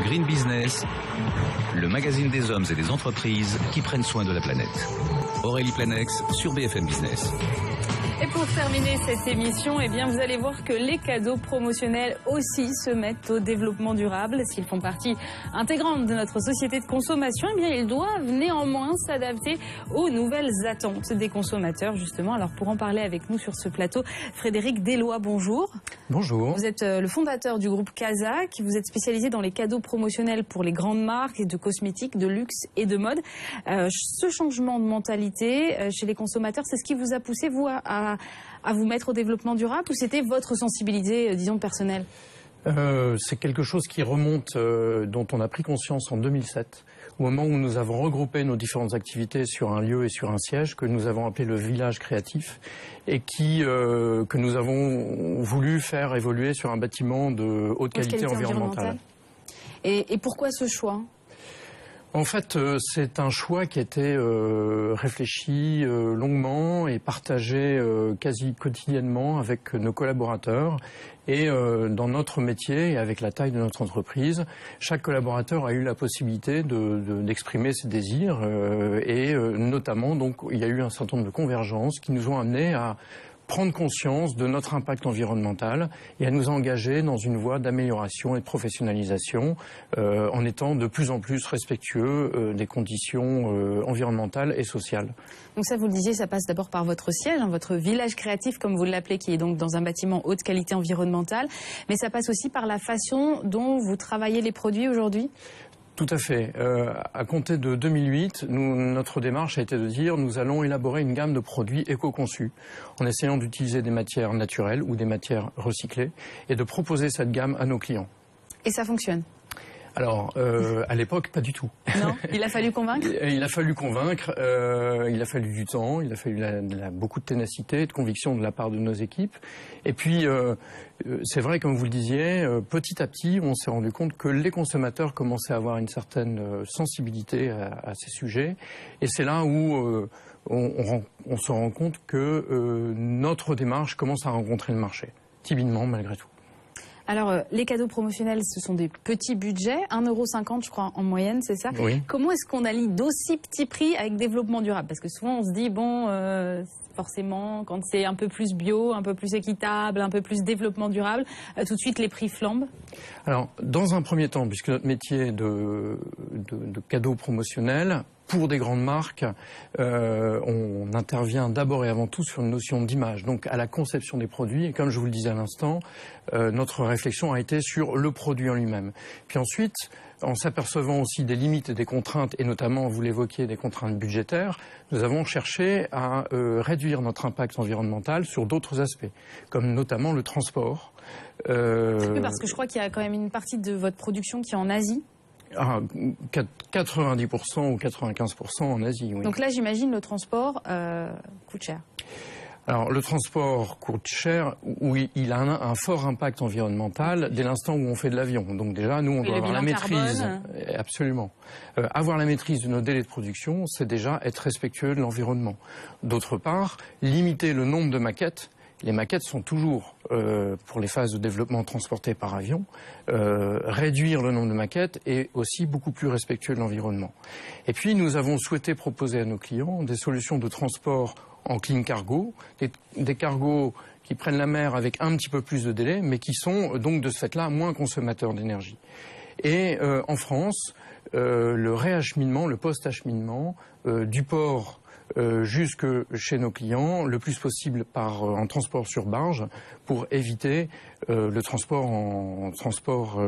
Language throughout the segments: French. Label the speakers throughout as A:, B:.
A: Green Business, le magazine des hommes et des entreprises qui prennent soin de la planète. Aurélie Planex sur BFM Business.
B: Et pour terminer cette émission, eh bien, vous allez voir que les cadeaux promotionnels aussi se mettent au développement durable. S'ils font partie intégrante de notre société de consommation, eh bien, ils doivent néanmoins s'adapter aux nouvelles attentes des consommateurs, justement. Alors, pour en parler avec nous sur ce plateau, Frédéric Deloy, bonjour.
C: Bonjour.
B: Vous êtes le fondateur du groupe Kazakh. Vous êtes spécialisé dans les cadeaux promotionnels pour les grandes marques de cosmétiques, de luxe et de mode. Ce changement de mentalité chez les consommateurs, c'est ce qui vous a poussé, vous, à vous mettre au développement durable, ou c'était votre sensibilité, disons, personnelle?
C: C'est quelque chose qui remonte, dont on a pris conscience en 2007, au moment où nous avons regroupé nos différentes activités sur un lieu et sur un siège que nous avons appelé le village créatif et que nous avons voulu faire évoluer sur un bâtiment de haute qualité environnementale.
B: Et pourquoi ce choix ?
C: En fait, c'est un choix qui a été réfléchi longuement et partagé quasi quotidiennement avec nos collaborateurs. Et dans notre métier et avec la taille de notre entreprise, chaque collaborateur a eu la possibilité d'exprimer ses désirs et notamment, donc, il y a eu un certain nombre de convergences qui nous ont amenés à prendre conscience de notre impact environnemental et à nous engager dans une voie d'amélioration et de professionnalisation en étant de plus en plus respectueux des conditions environnementales et sociales.
B: Donc ça, vous le disiez, ça passe d'abord par votre siège, votre village créatif, comme vous l'appelez, qui est donc dans un bâtiment haute qualité environnementale, mais ça passe aussi par la façon dont vous travaillez les produits aujourd'hui ?
C: Tout à fait. À compter de 2008, notre démarche a été de dire nous allons élaborer une gamme de produits éco-conçus en essayant d'utiliser des matières naturelles ou des matières recyclées et de proposer cette gamme à nos clients.
B: Et ça fonctionne ?
C: Alors, à l'époque, pas du tout.
B: Non, il a fallu convaincre ?
C: Il a fallu convaincre, il a fallu du temps, il a fallu beaucoup de ténacité, de conviction de la part de nos équipes. Et puis, c'est vrai, comme vous le disiez, petit à petit, on s'est rendu compte que les consommateurs commençaient à avoir une certaine sensibilité à ces sujets. Et c'est là où on se rend compte que notre démarche commence à rencontrer le marché, timidement malgré tout.
B: Alors, les cadeaux promotionnels, ce sont des petits budgets, 1,50 €, je crois, en moyenne, c'est ça ?
C: Oui.
B: Comment est-ce qu'on allie d'aussi petits prix avec développement durable ? Parce que souvent, on se dit, bon, forcément, quand c'est un peu plus bio, un peu plus équitable, un peu plus développement durable, tout de suite, les prix flambent. Alors,
C: dans un premier temps, puisque notre métier est de cadeaux promotionnels, pour des grandes marques, on intervient d'abord et avant tout sur une notion d'image, donc à la conception des produits. Et comme je vous le disais à l'instant, notre réflexion a été sur le produit en lui-même. Puis ensuite, en s'apercevant aussi des limites et des contraintes, et notamment, vous l'évoquiez, des contraintes budgétaires, nous avons cherché à réduire notre impact environnemental sur d'autres aspects, comme notamment le transport.
B: Oui, parce que je crois qu'il y a quand même une partie de votre production qui est en Asie.
C: 90% ou 95% en Asie, oui.
B: Donc là, j'imagine, le transport coûte cher.
C: Alors, le transport coûte cher, oui, il a un fort impact environnemental dès l'instant où on fait de l'avion. Donc déjà, nous, on doit avoir la maîtrise. Carbone. Absolument. Avoir la maîtrise de nos délais de production, c'est déjà être respectueux de l'environnement. D'autre part, limiter le nombre de maquettes. Les maquettes sont toujours, pour les phases de développement transportées par avion, réduire le nombre de maquettes est aussi beaucoup plus respectueux de l'environnement. Et puis, nous avons souhaité proposer à nos clients des solutions de transport en clean cargo, des cargos qui prennent la mer avec un petit peu plus de délai, mais qui sont donc de ce fait-là moins consommateurs d'énergie. Et en France, le réacheminement, le post-acheminement du port jusque chez nos clients, le plus possible en transport sur barge, pour éviter le transport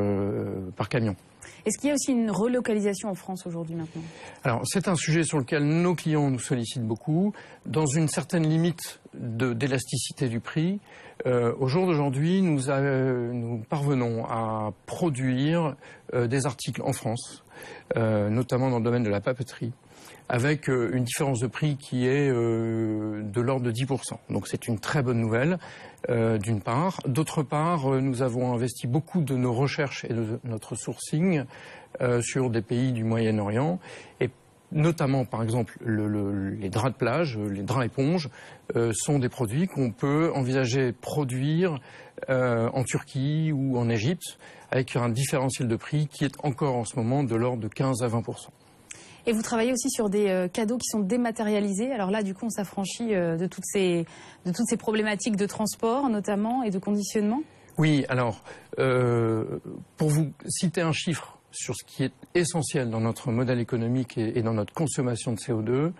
C: par camion.
B: Est-ce qu'il y a aussi une relocalisation en France aujourd'hui maintenant ?
C: Alors, c'est un sujet sur lequel nos clients nous sollicitent beaucoup, dans une certaine limite d'élasticité du prix. Au jour d'aujourd'hui, nous parvenons à produire des articles en France, notamment dans le domaine de la papeterie, avec une différence de prix qui est de l'ordre de 10%. Donc c'est une très bonne nouvelle, d'une part. D'autre part, nous avons investi beaucoup de nos recherches et de notre sourcing sur des pays du Moyen-Orient. Et Notamment, par exemple, les draps de plage, les draps éponges, sont des produits qu'on peut envisager produire en Turquie ou en Égypte, avec un différentiel de prix qui est encore en ce moment de l'ordre de 15 à 20%.
B: Et vous travaillez aussi sur des cadeaux qui sont dématérialisés. Alors là, du coup, on s'affranchit de toutes ces problématiques de transport, notamment, et de conditionnement. Oui, alors, pour vous citer un chiffre sur ce qui est essentiel dans notre modèle économique et dans notre consommation de CO2,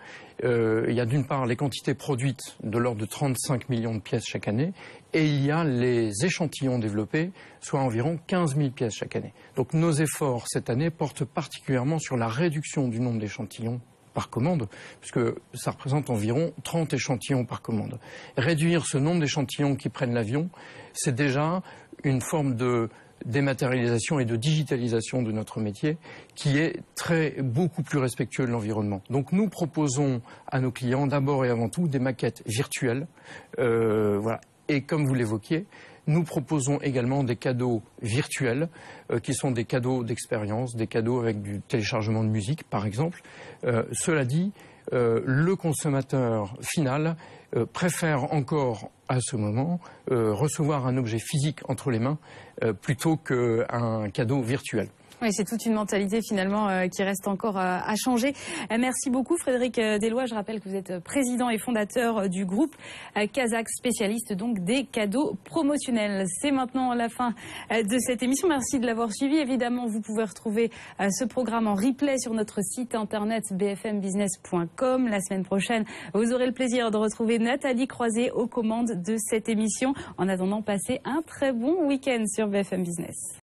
B: il y a d'une part les quantités produites de l'ordre de 35 millions de pièces chaque année, et il y a les échantillons développés, soit environ 15 000 pièces chaque année. Donc nos efforts cette année portent particulièrement sur la réduction du nombre d'échantillons par commande, puisque ça représente environ 30 échantillons par commande. Réduire ce nombre d'échantillons qui prennent l'avion, c'est déjà une forme de dématérialisation et de digitalisation de notre métier qui est beaucoup plus respectueux de l'environnement. Donc nous proposons à nos clients d'abord et avant tout des maquettes virtuelles, voilà. Et comme vous l'évoquiez, nous proposons également des cadeaux virtuels qui sont des cadeaux d'expérience, des cadeaux avec du téléchargement de musique par exemple. Cela dit, le consommateur final préfère encore à ce moment recevoir un objet physique entre les mains plutôt qu'un cadeau virtuel. Oui, c'est toute une mentalité finalement qui reste encore à changer. Merci beaucoup Frédéric Deloye. Je rappelle que vous êtes président et fondateur du groupe Kazakh, spécialiste donc des cadeaux promotionnels. C'est maintenant la fin de cette émission. Merci de l'avoir suivi. Évidemment, vous pouvez retrouver ce programme en replay sur notre site internet bfmbusiness.com. La semaine prochaine, vous aurez le plaisir de retrouver Nathalie Croiset aux commandes de cette émission. En attendant, passez un très bon week-end sur BFM Business.